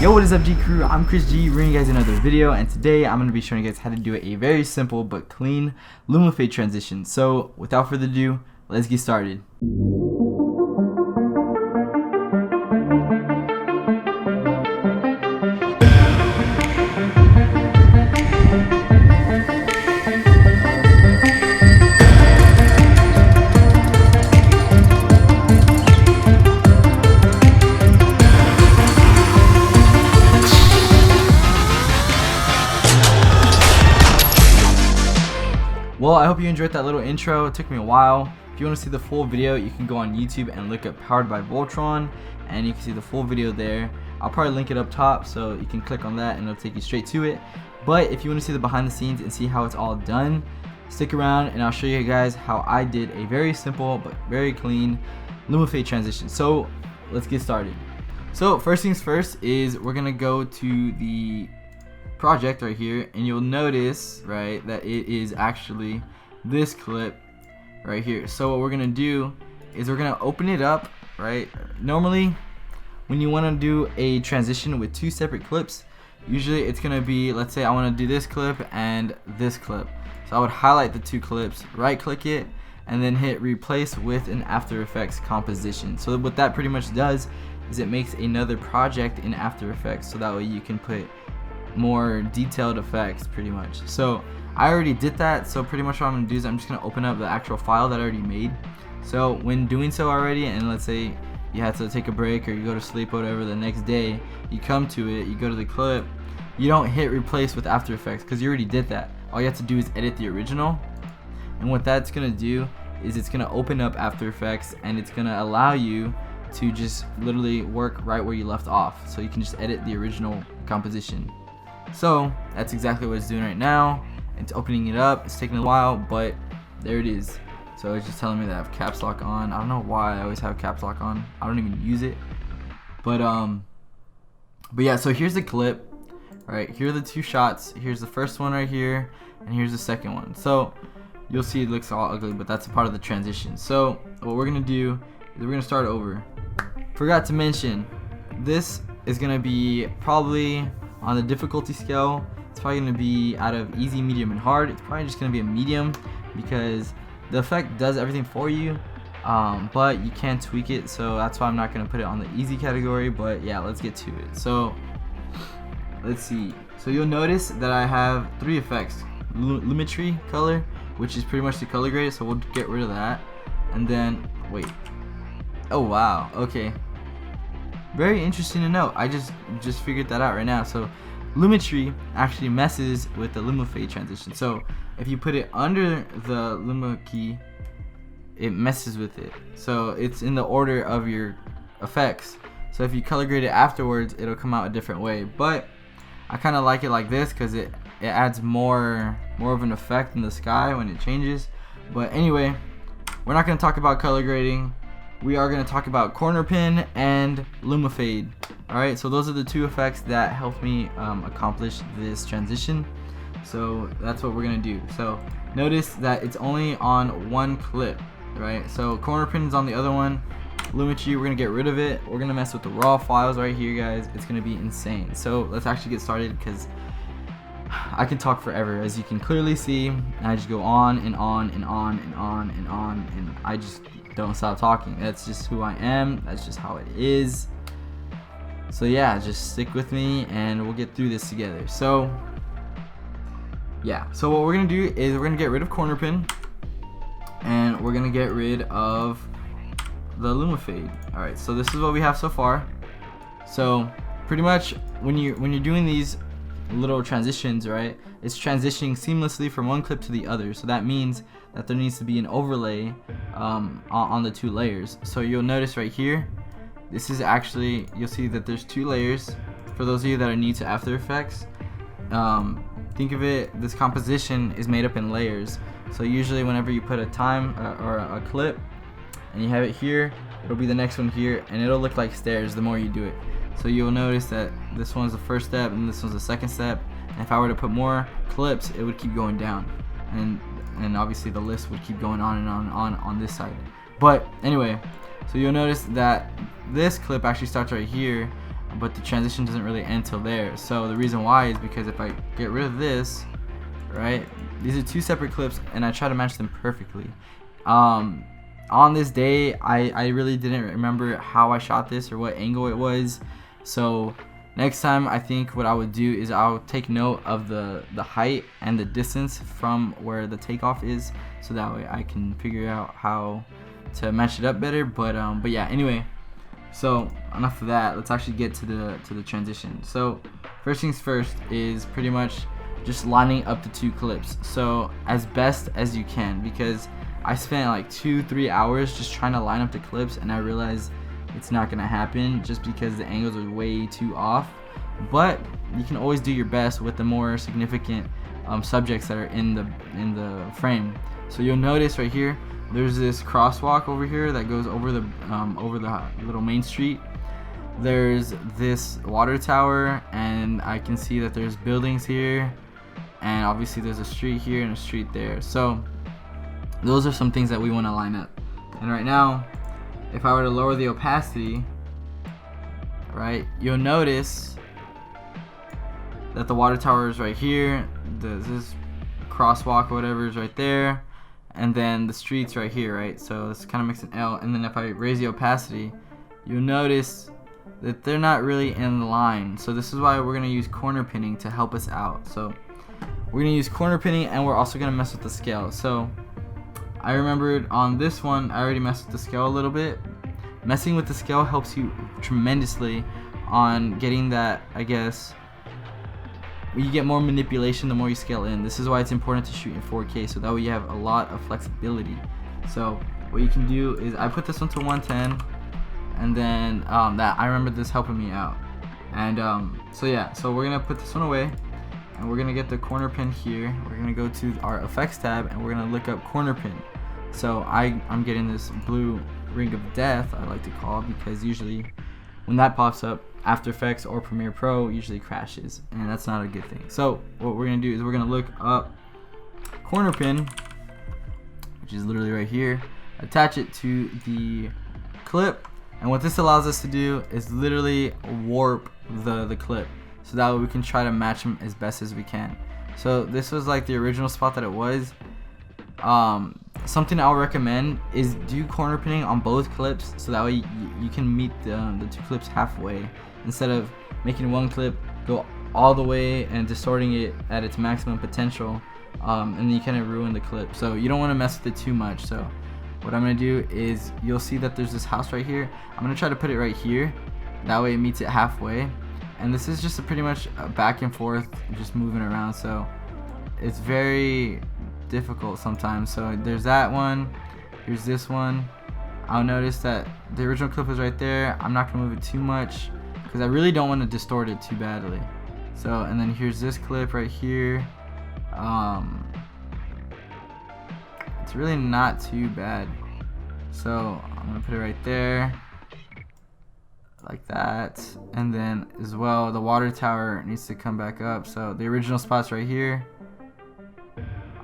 Yo, what is up, G Crew? I'm Chris G, bringing you guys another video, and today I'm going to be showing you guys how to do a very simple but clean Luma fade transition. So without further ado, let's get started. Well, I hope you enjoyed that little intro. It took me a while. If you want to see the full video, you can go on YouTube and look up Powered by Voltron, and you can see the full video there. I'll probably link it up top, so you can click on that and it'll take you straight to it. But if you want to see the behind the scenes and see how it's all done, stick around and I'll show you guys how I did a very simple but very clean Luma fade transition. So let's get started. So first things first is we're gonna go to the project right here, and you'll notice right that it is actually this clip right here. So what we're gonna do is we're gonna open it up, right? Normally when you want to do a transition with two separate clips, usually it's gonna be, let's say I want to do this clip and this clip, so I would highlight the two clips, right click it, and then hit replace with an After Effects composition. So what that pretty much does is it makes another project in After Effects, so that way you can put more detailed effects pretty much. So I already did that, so pretty much what I'm gonna do is I'm just gonna open up the actual file that I already made. So when doing so already, and let's say you had to take a break or you go to sleep or whatever, the next day you come to it, you go to the clip, you don't hit replace with After Effects because you already did that. All you have to do is edit the original, and what that's gonna do is it's gonna open up After Effects and it's gonna allow you to just literally work right where you left off, so you can just edit the original composition. So that's exactly what it's doing right now. It's opening it up. It's taking a while, but there it is. So it's just telling me that I have caps lock on. I don't know why I always have caps lock on. I don't even use it. But yeah, so here's the clip. Alright, here are the two shots. Here's the first one right here, and here's the second one. So you'll see it looks all ugly, but that's a part of the transition. So what we're gonna do is we're gonna start over. Forgot to mention, this is gonna be probably on the difficulty scale, it's probably going to be out of easy, medium, and hard. It's probably just going to be a medium because the effect does everything for you, but you can tweak it, so that's why I'm not going to put it on the easy category. But yeah, let's get to it. So let's see. So you'll notice that I have three effects. Lumetri color, which is pretty much the color grade, so we'll get rid of that. And then, wait. Oh wow, okay. Very interesting to know. I just figured that out right now. So Lumetri actually messes with the Luma fade transition. So if you put it under the Luma key, it messes with it. So it's in the order of your effects. So if you color grade it afterwards, it'll come out a different way. But I kind of like it like this because it adds more of an effect in the sky when it changes. But anyway, we're not going to talk about color grading. We are going to talk about corner pin and Luma fade. Alright, so those are the two effects that helped me accomplish this transition. So that's what we're going to do. So notice that it's only on one clip, right? So corner pin is on the other one. Lumetri, we're going to get rid of it. We're going to mess with the raw files right here, guys. It's going to be insane. So let's actually get started because I can talk forever, as you can clearly see. I just go on and on and on and on and on, and I just don't stop talking. That's just who I am. That's just how it is. So yeah, just stick with me and we'll get through this together. So yeah, so what we're gonna do is we're gonna get rid of corner pin and we're gonna get rid of the Luma fade. Alright, so this is what we have so far. So pretty much when you're doing these little transitions, right, it's transitioning seamlessly from one clip to the other. So that means that there needs to be an overlay on the two layers. So you'll notice right here, this is actually, you'll see that there's two layers. For those of you that are new to After Effects, think of it, this composition is made up in layers. So usually whenever you put a time or a clip and you have it here, it'll be the next one here, and it'll look like stairs the more you do it. So you'll notice that this one's the first step and this one's the second step, and if I were to put more clips, it would keep going down, and obviously the list would keep going on and on this side. But anyway, so you'll notice that this clip actually starts right here, but the transition doesn't really end till there. So the reason why is because if I get rid of this, right, these are two separate clips and I try to match them perfectly. On this day, I really didn't remember how I shot this or what angle it was. So next time, I think what I would do is I'll take note of the height and the distance from where the takeoff is, so that way I can figure out how to match it up better. But yeah, anyway, so enough of that. Let's actually get to the transition. So first things first is pretty much just lining up the two clips, so as best as you can, because I spent like 2-3 hours just trying to line up the clips, and I realized it's not gonna happen just because the angles are way too off. But you can always do your best with the more significant subjects that are in the frame. So you'll notice right here, there's this crosswalk over here that goes over the little main street. There's this water tower, and I can see that there's buildings here, and obviously there's a street here and a street there. So those are some things that we want to line up. And right now, if I were to lower the opacity, right, you'll notice that the water tower is right here, this crosswalk or whatever is right there, and then the street's right here, right? So this kind of makes an L. And then if I raise the opacity, you'll notice that they're not really in line. So this is why we're going to use corner pinning to help us out. So we're going to use corner pinning, and we're also going to mess with the scale. So I remembered on this one, I already messed with the scale a little bit. Messing with the scale helps you tremendously on getting that, I guess, you get more manipulation the more you scale in. This is why it's important to shoot in 4K, so that way you have a lot of flexibility. So what you can do is, I put this one to 110, and then that, I remember this helping me out. And so yeah, so we're gonna put this one away, and we're gonna get the corner pin here. We're gonna go to our effects tab, and we're gonna look up corner pin. So I'm getting this blue ring of death, I like to call it, because usually when that pops up, After Effects or Premiere Pro usually crashes, and that's not a good thing. So what we're gonna do is we're gonna look up corner pin, which is literally right here, attach it to the clip, and what this allows us to do is literally warp the clip, so that way we can try to match them as best as we can. So this was like the original spot that it was. Something I'll recommend is do corner pinning on both clips, so that way you can meet the two clips halfway, instead of making one clip go all the way and distorting it at its maximum potential, and then you kind of ruin the clip. So you don't want to mess with it too much. So what I'm going to do is, you'll see that there's this house right here. I'm going to try to put it right here, that way it meets it halfway. And this is just pretty much back and forth, just moving around, so it's very difficult sometimes. So there's that one, here's this one. I'll notice that the original clip is right there. I'm not gonna move it too much because I really don't want to distort it too badly. So, and then here's this clip right here. It's really not too bad. So I'm gonna put it right there, like that. And then as well, the water tower needs to come back up. So the original spot's right here.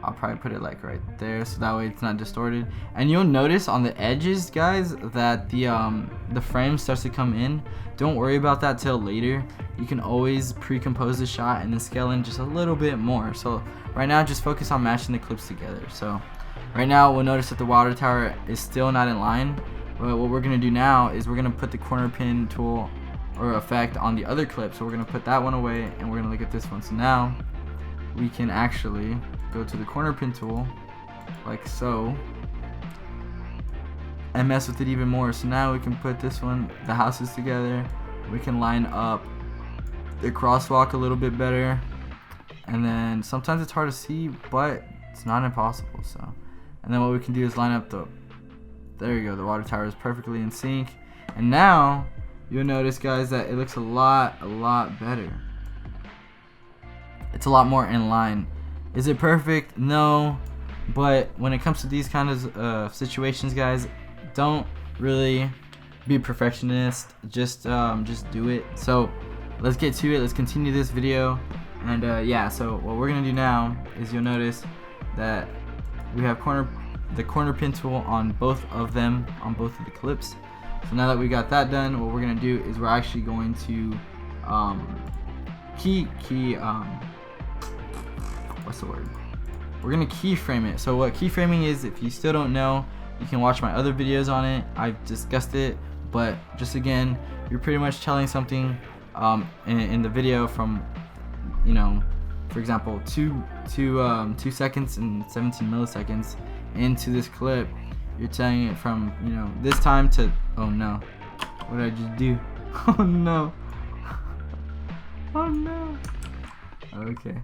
I'll probably put it like right there, so that way it's not distorted. And you'll notice on the edges, guys, that the frame starts to come in. Don't worry about that till later. You can always pre-compose the shot and then scale in just a little bit more. So right now, just focus on matching the clips together. So right now, we'll notice that the water tower is still not in line. But what we're gonna do now is we're gonna put the corner pin tool or effect on the other clip. So we're gonna put that one away, and we're gonna look at this one. So now we can actually go to the corner pin tool, like so, and mess with it even more. So now we can put this one, the houses together. We can line up the crosswalk a little bit better, and then sometimes it's hard to see, but it's not impossible. So, and then what we can do is line up there you go, the water tower is perfectly in sync. And now you'll notice, guys, that it looks a lot better. It's a lot more in line. Is it perfect? No, but when it comes to these kind of situations, guys, don't really be a perfectionist. Just do it. So let's get to it. Let's continue this video. And yeah, so what we're gonna do now is, you'll notice that we have the corner pin tool on both of them, on both of the clips. So now that we got that done, what we're gonna do is we're actually going to what's the word? We're gonna keyframe it. So what keyframing is, if you still don't know, you can watch my other videos on it. I've discussed it, but just again, you're pretty much telling something in the video from, you know, for example, 2 seconds and 17 milliseconds into this clip. You're telling it from, you know, this time to, oh no, what did I just do? Oh no. Oh no. Okay.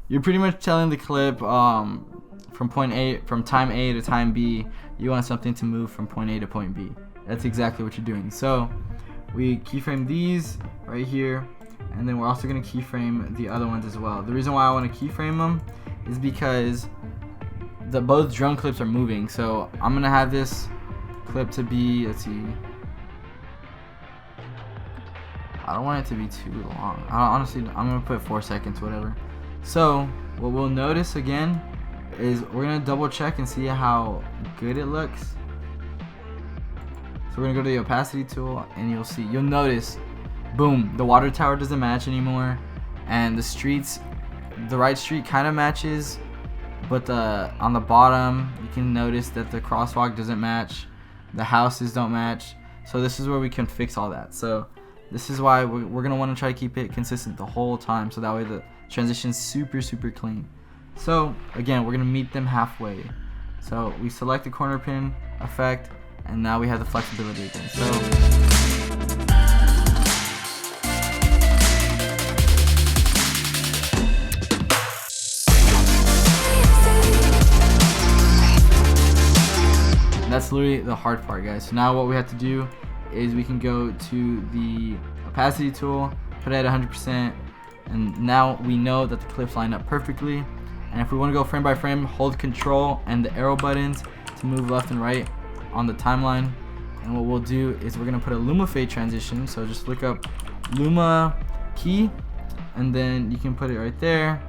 You're pretty much telling the clip from point A, from time A to time B, you want something to move from point A to point B. That's exactly what you're doing. So we keyframe these right here, and then we're also going to keyframe the other ones as well. The reason why I want to keyframe them is because both drone clips are moving. So I'm going to have this clip to be, let's see, I don't want it to be too long. Honestly, I'm going to put 4 seconds, whatever. So what we'll notice again is we're going to double check and see how good it looks. So we're going to go to the opacity tool, and you'll notice, boom, the water tower doesn't match anymore, and the right street kind of matches, but on the bottom you can notice that the crosswalk doesn't match, the houses don't match. So this is where we can fix all that. So this is why we're gonna want to try to keep it consistent the whole time, so that way the transition's super clean. So again, we're gonna meet them halfway. So we select the corner pin effect, and now we have the flexibility again. So that's literally the hard part, guys. So now what we have to do is we can go to the opacity tool, put it at 100%, and now we know that the clips line up perfectly. And if we want to go frame by frame, hold control and the arrow buttons to move left and right on the timeline. And what we'll do is we're going to put a Luma fade transition. So just look up Luma key, and then you can put it right there,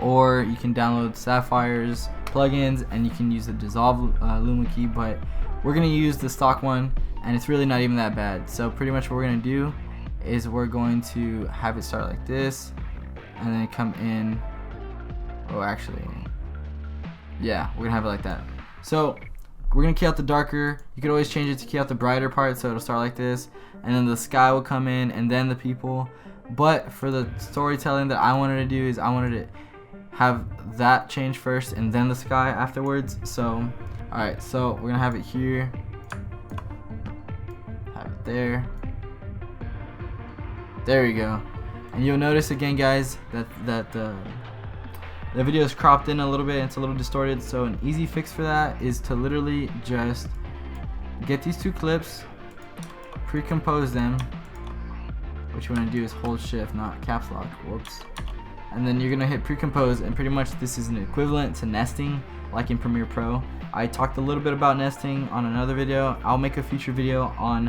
or you can download Sapphire's plugins and you can use the dissolve Luma key, but we're going to use the stock one, and it's really not even that bad. So pretty much what we're going to do is we're going to have it start like this, and then come in, oh actually, yeah, we're going to have it like that. So we're going to key out the darker. You could always change it to key out the brighter part, so it'll start like this, and then the sky will come in, and then the people. But for the storytelling that I wanted to do is I wanted to have that change first and then the sky afterwards. So alright, so we're gonna have it here, have it there, there we go. And you'll notice again, guys, that the video is cropped in a little bit, it's a little distorted. So an easy fix for that is to literally just get these two clips, pre-compose them. What you want to do is hold shift, not caps lock, whoops. And then you're gonna hit pre-compose, and pretty much this is an equivalent to nesting like in Premiere Pro. I talked a little bit about nesting on another video. I'll make a future video on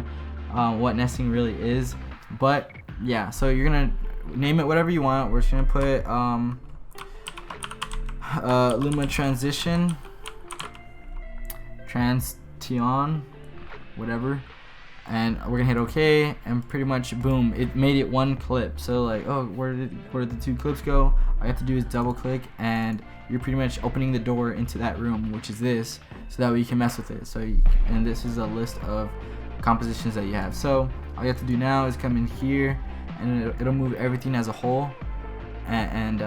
what nesting really is. But yeah, so you're gonna name it whatever you want. We're just gonna put Luma transition, transition, whatever, and we're gonna hit OK, and pretty much boom, it made it one clip. So like, oh, where did the two clips go? All you have to do is double click, and you're pretty much opening the door into that room, which is this, so that way you can mess with it. So and this is a list of compositions that you have. So all you have to do now is come in here, and it'll move everything as a whole, and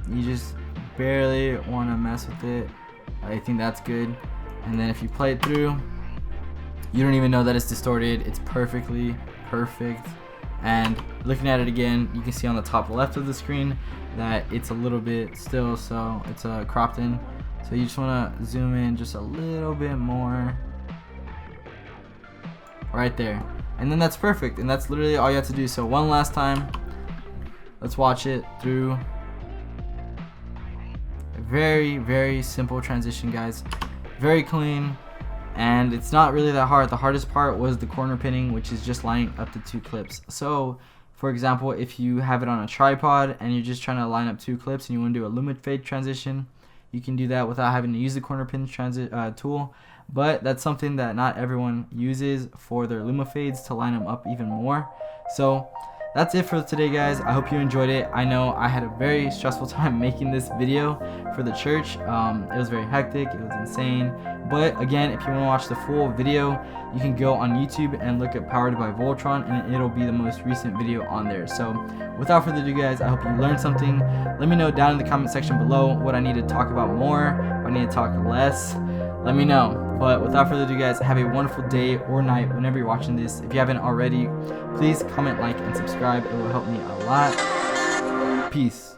you just barely want to mess with it. I think that's good. And then if you play it through, you don't even know that it's distorted. It's perfectly perfect. And looking at it again, you can see on the top left of the screen that it's a little bit still, so it's cropped in. So you just want to zoom in just a little bit more right there, and then that's perfect. And that's literally all you have to do. So one last time, let's watch it through. A very simple transition, guys, very clean. And it's not really that hard. The hardest part was the corner pinning, which is just lining up the two clips. So for example, if you have it on a tripod and you're just trying to line up two clips and you want to do a Luma fade transition, you can do that without having to use the corner pin tool. but that's something that not everyone uses for their Luma fades to line them up even more. So that's it for today, guys. I hope you enjoyed it. I know I had a very stressful time making this video for the church. It was very hectic, it was insane. But again, if you want to watch the full video, you can go on YouTube and look at Powered by Voltron, and it'll be the most recent video on there. So without further ado, guys, I hope you learned something. Let me know down in the comment section below what I need to talk about more, what I need to talk less. Let me know. But without further ado, guys, have a wonderful day or night whenever you're watching this. If you haven't already, please comment, like, and subscribe. It will help me a lot. Peace.